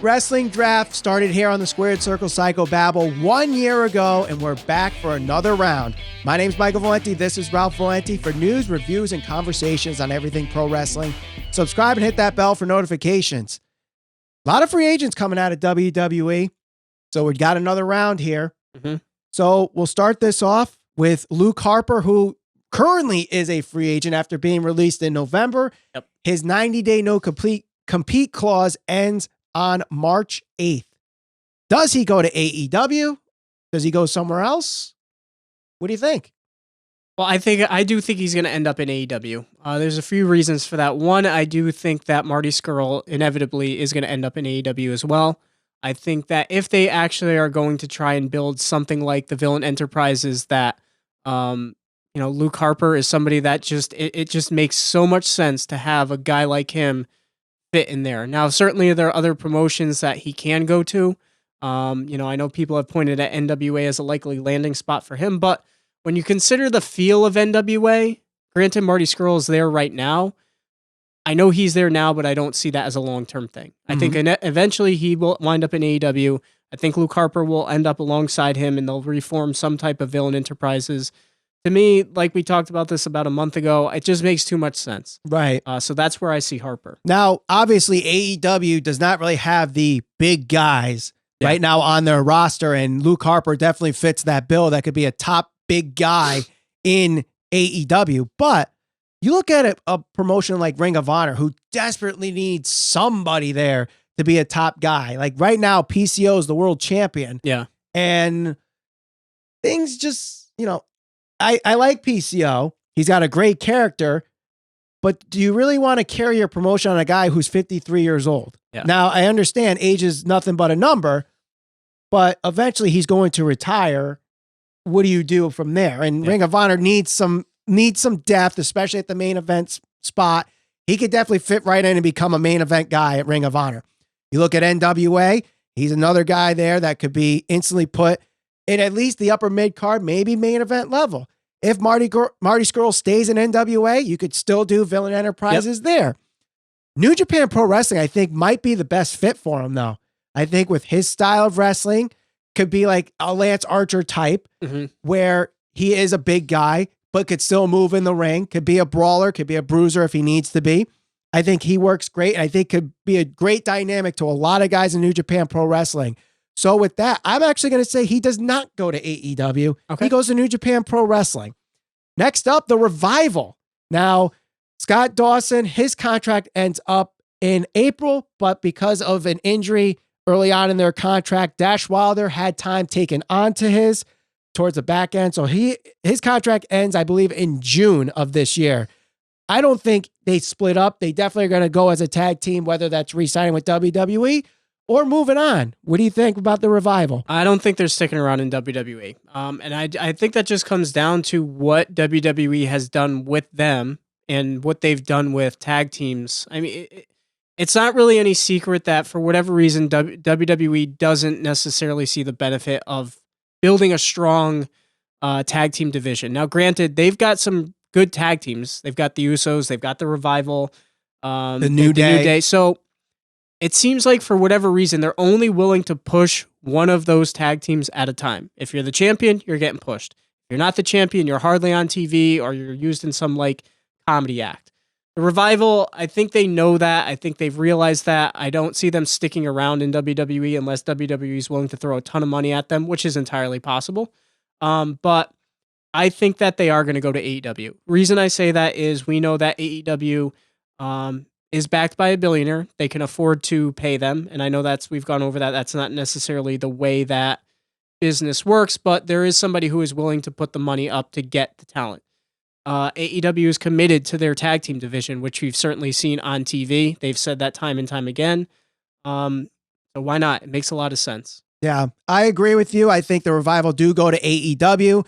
Wrestling Draft started here on the Squared Circle Psycho Babble 1 year ago, and we're back for another round. My name's Michael Valenti. This is Ralph Valenti. For news, reviews, and conversations on everything pro wrestling, subscribe and hit that bell for notifications. A lot of free agents coming out of WWE, so we've got another round here. So we'll start this off with Luke Harper, who currently is a free agent after being released in November. His 90-day no-compete clause ends on March 8th. Does he go to AEW? Does he go somewhere else? What do you think? Well, I do think he's going to end up in AEW. There's a few reasons for that. One, I do think that Marty Scurll inevitably is going to end up in AEW as well. I think that if they actually are going to try and build something like the Villain Enterprises, that Luke Harper is somebody that it just makes so much sense to have a guy like him fit in there. Now, certainly there are other promotions that he can go to. I know people have pointed at NWA as a likely landing spot for him, but when you consider the feel of NWA, granted Marty Scurll is there right now. I know he's there now, but I don't see that as a long-term thing. I think eventually he will wind up in AEW. I think Luke Harper will end up alongside him, and they'll reform some type of Villain Enterprises. To me, like we talked about this about a month ago, it just makes too much sense. Right. So that's where I see Harper. Now, obviously, AEW does not really have the big guys right now on their roster, and Luke Harper definitely fits that bill. That could be a top big guy in AEW. But you look at a promotion like Ring of Honor, who desperately needs somebody there to be a top guy. Like right now, PCO is the world champion. Yeah. And things just, I like PCO. He's got a great character, but do you really want to carry your promotion on a guy who's 53 years old? Yeah. Now, I understand age is nothing but a number, but eventually he's going to retire. What do you do from there? And Ring of Honor needs some depth, especially at the main event spot. He could definitely fit right in and become a main event guy at Ring of Honor. You look at NWA, he's another guy there that could be instantly put in at least the upper mid card, maybe main event level. If Marty Scurll stays in NWA, you could still do Villain Enterprises there. New Japan Pro Wrestling, I think, might be the best fit for him, though. I think with his style of wrestling, could be like a Lance Archer type, where he is a big guy, but could still move in the ring, could be a brawler, could be a bruiser if he needs to be. I think he works great. I think could be a great dynamic to a lot of guys in New Japan Pro Wrestling. So with that, I'm actually going to say he does not go to AEW. Okay. He goes to New Japan Pro Wrestling. Next up, the Revival. Now, Scott Dawson, his contract ends up in April, but because of an injury early on in their contract, Dash Wilder had time taken onto his towards the back end. So his contract ends, I believe, in June of this year. I don't think they split up. They definitely are going to go as a tag team, whether that's re-signing with WWE or moving on. What do you think about the Revival? I don't think they're sticking around in WWE. And I think that just comes down to what WWE has done with them and what they've done with tag teams. I mean, it's not really any secret that for whatever reason, WWE doesn't necessarily see the benefit of building a strong tag team division. Now, granted, they've got some good tag teams. They've got the Usos. They've got the Revival. The New Day. So it seems like for whatever reason, they're only willing to push one of those tag teams at a time. If you're the champion, you're getting pushed. If you're not the champion, you're hardly on TV or you're used in some comedy act. The Revival, I think they know that. I think they've realized that. I don't see them sticking around in WWE unless WWE is willing to throw a ton of money at them, which is entirely possible. But I think that they are going to go to AEW. Reason I say that is we know that AEW is backed by a billionaire. They can afford to pay them. And I know we've gone over that. That's not necessarily the way that business works, but there is somebody who is willing to put the money up to get the talent. AEW is committed to their tag team division, which we've certainly seen on TV. They've said that time and time again. So why not? It makes a lot of sense. Yeah, I agree with you. I think the Revival do go to AEW.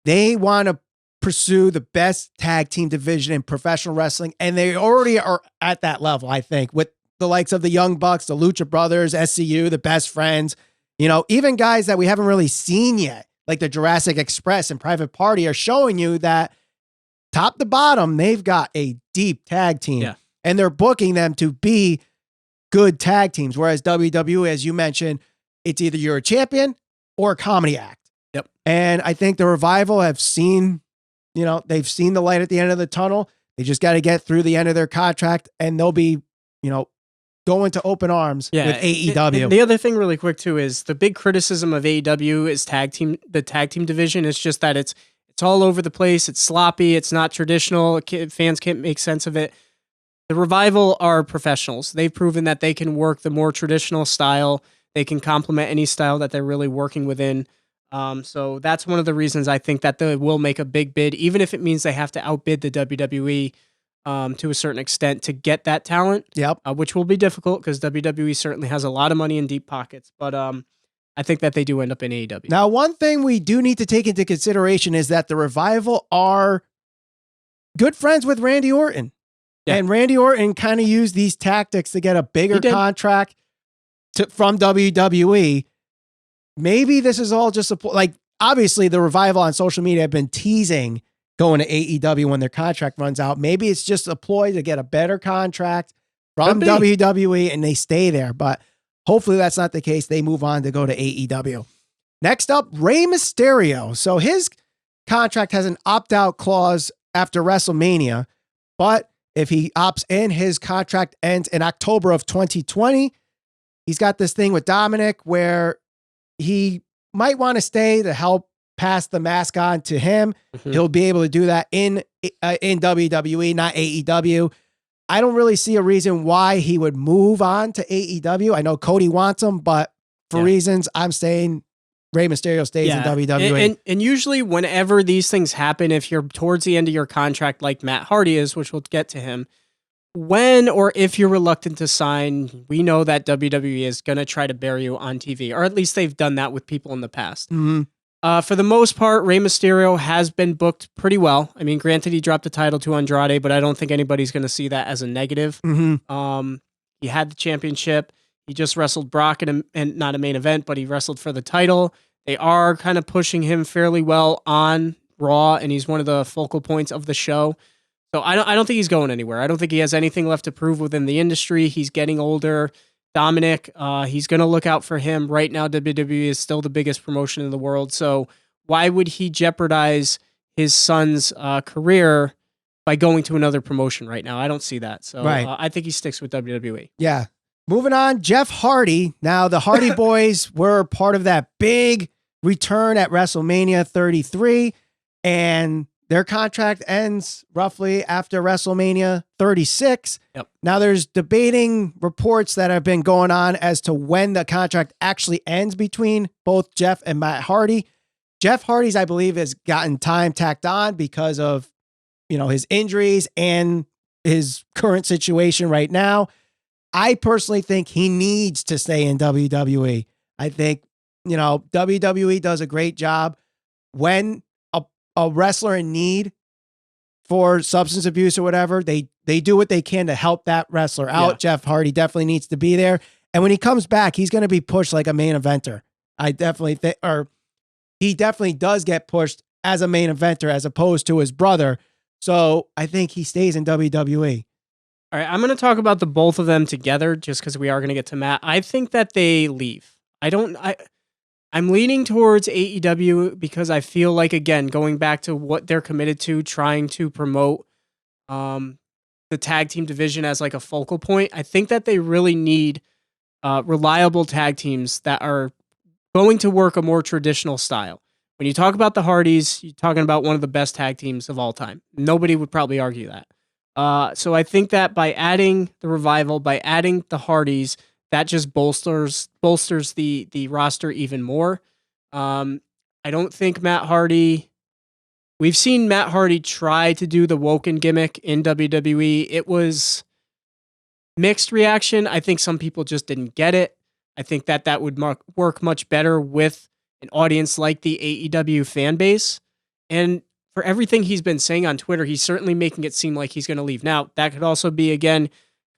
They want to pursue the best tag team division in professional wrestling, and they already are at that level, I think, with the likes of the Young Bucks, the Lucha Brothers, SCU, the Best Friends, even guys that we haven't really seen yet, like the Jurassic Express and Private Party, are showing you that top to bottom, they've got a deep tag team, and they're booking them to be good tag teams. Whereas WWE, as you mentioned, it's either you're a champion or a comedy act. Yep. And I think the Revival have seen, they've seen the light at the end of the tunnel. They just got to get through the end of their contract, and they'll be, go into open arms with AEW. And the other thing really quick too is the big criticism of AEW is the tag team division. It's just that it's all over the place. It's sloppy. It's not traditional. Fans can't make sense of it. The Revival are professionals. They've proven that they can work the more traditional style. They can complement any style that they're really working within. So that's one of the reasons I think that they will make a big bid, even if it means they have to outbid the WWE to a certain extent to get that talent. Yep. Which will be difficult because WWE certainly has a lot of money in deep pockets. But I think that they do end up in AEW. Now, one thing we do need to take into consideration is that the Revival are good friends with Randy Orton. Yeah. And Randy Orton kind of used these tactics to get a bigger contract from WWE. Maybe this is all just obviously the Revival on social media have been teasing going to AEW when their contract runs out. Maybe it's just a ploy to get a better contract from WWE and they stay there. But hopefully that's not the case. They move on to go to AEW. Next up, Rey Mysterio. So his contract has an opt-out clause after WrestleMania, but if he opts in, his contract ends in October of 2020. He's got this thing with Dominic where he might want to stay to help pass the mask on to him. Mm-hmm. He'll be able to do that in WWE, not AEW. I don't really see a reason why he would move on to AEW. I know Cody wants him, but for reasons, I'm saying Rey Mysterio stays in WWE. And usually whenever these things happen, if you're towards the end of your contract like Matt Hardy is, which we'll get to him, when or if you're reluctant to sign, we know that WWE is going to try to bury you on TV, or at least they've done that with people in the past. Mm-hmm. For the most part, Rey Mysterio has been booked pretty well. I mean, granted, he dropped the title to Andrade, but I don't think anybody's going to see that as a negative. Mm-hmm. He had the championship. He just wrestled Brock in not a main event, but he wrestled for the title. They are kind of pushing him fairly well on Raw, and he's one of the focal points of the show. So I don't think he's going anywhere. I don't think he has anything left to prove within the industry. He's getting older. Dominic, he's going to look out for him. Right now, WWE is still the biggest promotion in the world. So why would he jeopardize his son's career by going to another promotion right now? I don't see that. So I think he sticks with WWE. Yeah. Moving on, Jeff Hardy. Now, the Hardy Boys were part of that big return at WrestleMania 33, and their contract ends roughly after WrestleMania 36. Yep. Now, there's debating reports that have been going on as to when the contract actually ends between both Jeff and Matt Hardy. Jeff Hardy's, I believe, has gotten time tacked on because of, his injuries and his current situation right now. I personally think he needs to stay in WWE. I think, WWE does a great job when a wrestler in need for substance abuse or whatever, they do what they can to help that wrestler out. Yeah. Jeff Hardy definitely needs to be there. And when he comes back, he's going to be pushed like a main eventer. I definitely think, or he definitely does get pushed as a main eventer as opposed to his brother. So I think he stays in WWE. All right, I'm going to talk about the both of them together just because we are going to get to Matt. I think that they leave. I'm leaning towards AEW because I feel like, again, going back to what they're committed to, trying to promote the tag team division as like a focal point, I think that they really need reliable tag teams that are going to work a more traditional style. When you talk about the Hardys, you're talking about one of the best tag teams of all time. Nobody would probably argue that. So I think that by adding the Revival, by adding the Hardys, that just bolsters the roster even more. I don't think Matt Hardy... We've seen Matt Hardy try to do the Woken gimmick in WWE. It was mixed reaction. I think some people just didn't get it. I think that would work much better with an audience like the AEW fan base. And for everything he's been saying on Twitter, he's certainly making it seem like he's going to leave. Now, that could also be, again,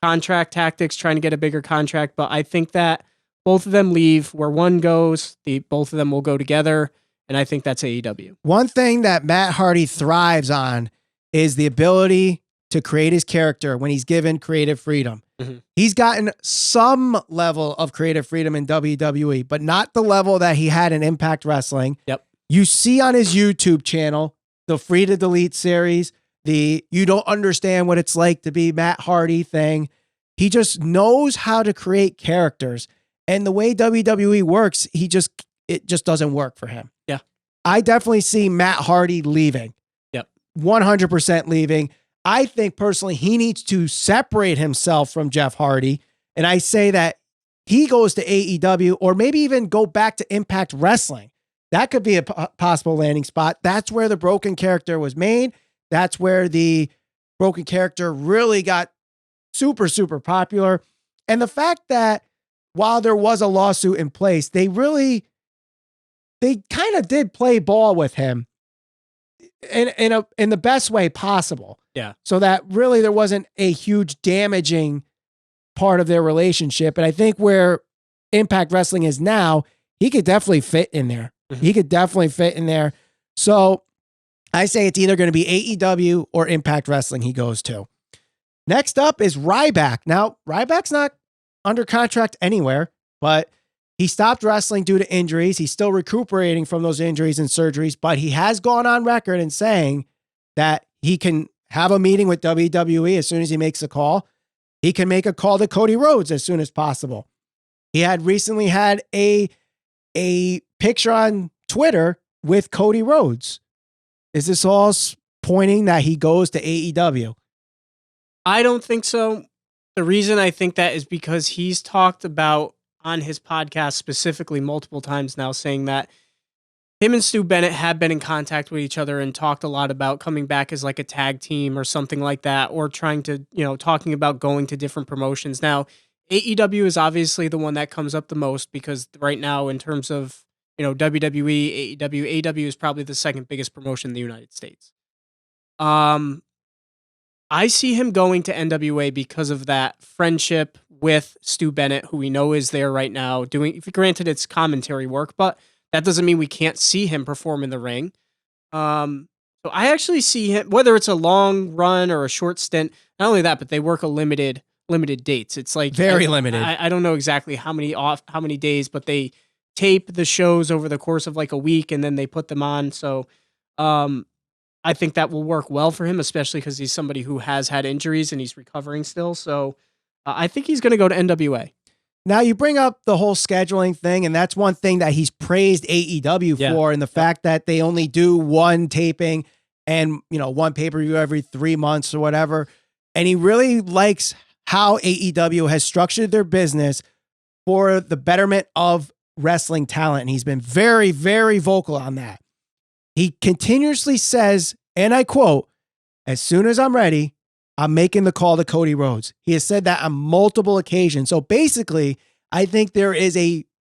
contract tactics, trying to get a bigger contract. But I think that both of them leave. Where one goes, both of them will go together. And I think that's AEW. One thing that Matt Hardy thrives on is the ability to create his character when he's given creative freedom. Mm-hmm. He's gotten some level of creative freedom in WWE, but not the level that he had in Impact Wrestling. Yep. You see on his YouTube channel, the Free to Delete series, the you don't understand what it's like to be Matt Hardy thing. He just knows how to create characters. And the way WWE works, it just doesn't work for him. Yeah. I definitely see Matt Hardy leaving. Yep. 100% leaving. I think personally he needs to separate himself from Jeff Hardy. And I say that he goes to AEW or maybe even go back to Impact Wrestling. That could be a possible landing spot. That's where the broken character was made. That's where the broken character really got super, super popular. And the fact that while there was a lawsuit in place, they kind of did play ball with him in the best way possible. Yeah. So that really there wasn't a huge damaging part of their relationship. And I think where Impact Wrestling is now, he could definitely fit in there. Mm-hmm. He could definitely fit in there. So I say it's either going to be AEW or Impact Wrestling he goes to. Next up is Ryback. Now, Ryback's not under contract anywhere, but he stopped wrestling due to injuries. He's still recuperating from those injuries and surgeries, but he has gone on record and saying that he can have a meeting with WWE as soon as he makes a call. He can make a call to Cody Rhodes as soon as possible. He had recently had a picture on Twitter with Cody Rhodes. Is this all pointing that he goes to AEW? I don't think so. The reason I think that is because he's talked about on his podcast specifically multiple times now saying that him and Stu Bennett have been in contact with each other and talked a lot about coming back as like a tag team or something like that, or trying to, talking about going to different promotions. Now, AEW is obviously the one that comes up the most because right now in terms of, WWE, AEW, AEW is probably the second biggest promotion in the United States. I see him going to NWA because of that friendship with Stu Bennett, who we know is there right now doing, granted it's commentary work, but that doesn't mean we can't see him perform in the ring. So I actually see him, whether it's a long run or a short stint, not only that, but they work a limited dates. It's like very limited. I don't know exactly how many days, but they tape the shows over the course of like a week and then they put them on. So, I think that will work well for him, especially because he's somebody who has had injuries and he's recovering still. So I think he's going to go to NWA. Now you bring up the whole scheduling thing, and that's one thing that he's praised AEW for, and the fact that they only do one taping and, one pay-per-view every 3 months or whatever. And he really likes how AEW has structured their business for the betterment of wrestling talent. And he's been very, very vocal on that. He continuously says, and I quote, "As soon as I'm ready, I'm making the call to Cody Rhodes." He has said that on multiple occasions. So basically, I think there is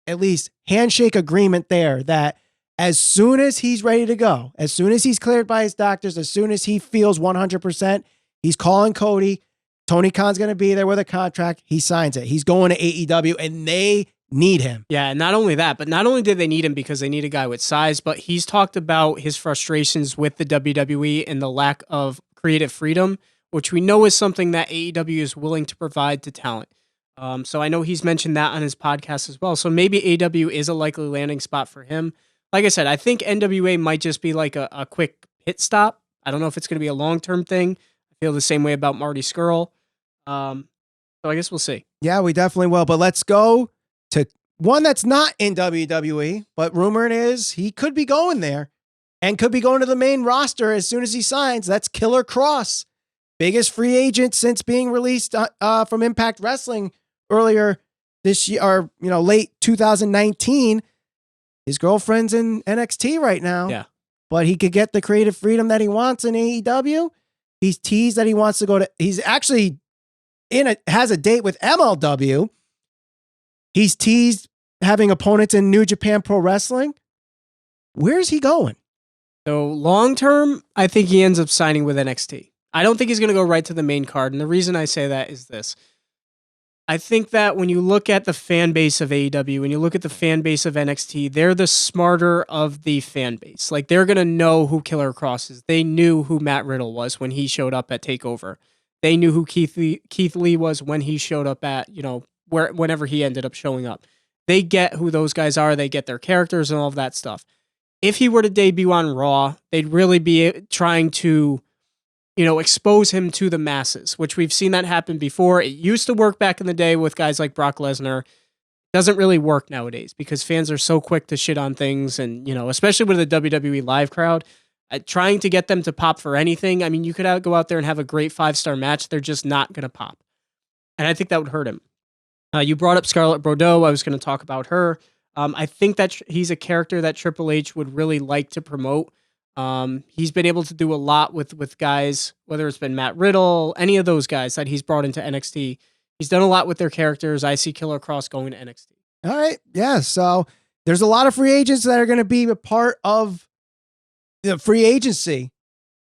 at least handshake agreement there that as soon as he's ready to go, as soon as he's cleared by his doctors, as soon as he feels 100%, he's calling Cody. Tony Khan's going to be there with a contract. He signs it. He's going to AEW, and they need him. Yeah, and not only that, but not only did they need him because they need a guy with size, but he's talked about his frustrations with the WWE and the lack of creative freedom, which we know is something that AEW is willing to provide to talent. So I know he's mentioned that on his podcast as well. So maybe AEW is a likely landing spot for him. Like I said, I think NWA might just be like a quick pit stop. I don't know if it's going to be a long-term thing. I feel the same way about Marty Scurll. So I guess we'll see. Yeah, we definitely will. But let's go to one that's not in WWE, but rumor is he could be going there and could be going to the main roster as soon as he signs. That's Killer Kross, biggest free agent since being released from Impact Wrestling earlier this year, or late 2019. His girlfriend's in NXT right now. Yeah, but he could get the creative freedom that he wants in AEW. He's teased that he wants to go to. He's actually has a date with MLW. He's teased having opponents in New Japan Pro Wrestling. Where's he going? So long term, I think he ends up signing with NXT. I don't think he's going to go right to the main card. And the reason I say that is this. I think that when you look at the fan base of AEW, when you look at the fan base of NXT, they're the smarter of the fan base. Like, they're going to know who Killer Kross is. They knew who Matt Riddle was when he showed up at TakeOver. They knew who Keith Lee was when he showed up at, whenever he ended up showing up. They get who those guys are. They get their characters and all of that stuff. If he were to debut on Raw, they'd really be trying to expose him to the masses, which we've seen that happen before. It used to work back in the day with guys like Brock Lesnar. It doesn't really work nowadays because fans are so quick to shit on things. And, especially with the WWE live crowd, trying to get them to pop for anything. I mean, you could go out there and have a great 5-star match. They're just not going to pop. And I think that would hurt him. You brought up Scarlett Bordeaux. I was going to talk about her. I think that he's a character that Triple H would really like to promote. He's been able to do a lot with guys, whether it's been Matt Riddle, any of those guys that he's brought into NXT. He's done a lot with their characters. I see Killer Kross going to NXT. All right. Yeah. So there's a lot of free agents that are going to be a part of the free agency.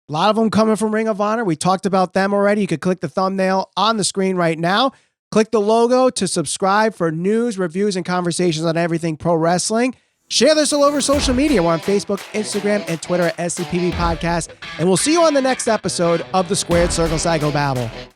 A lot of them coming from Ring of Honor. We talked about them already. You could click the thumbnail on the screen right now. Click the logo to subscribe for news, reviews, and conversations on everything pro wrestling. Share this all over social media. We're on Facebook, Instagram, and Twitter at SCPV Podcast. And we'll see you on the next episode of the Squared Circle Psycho Babble.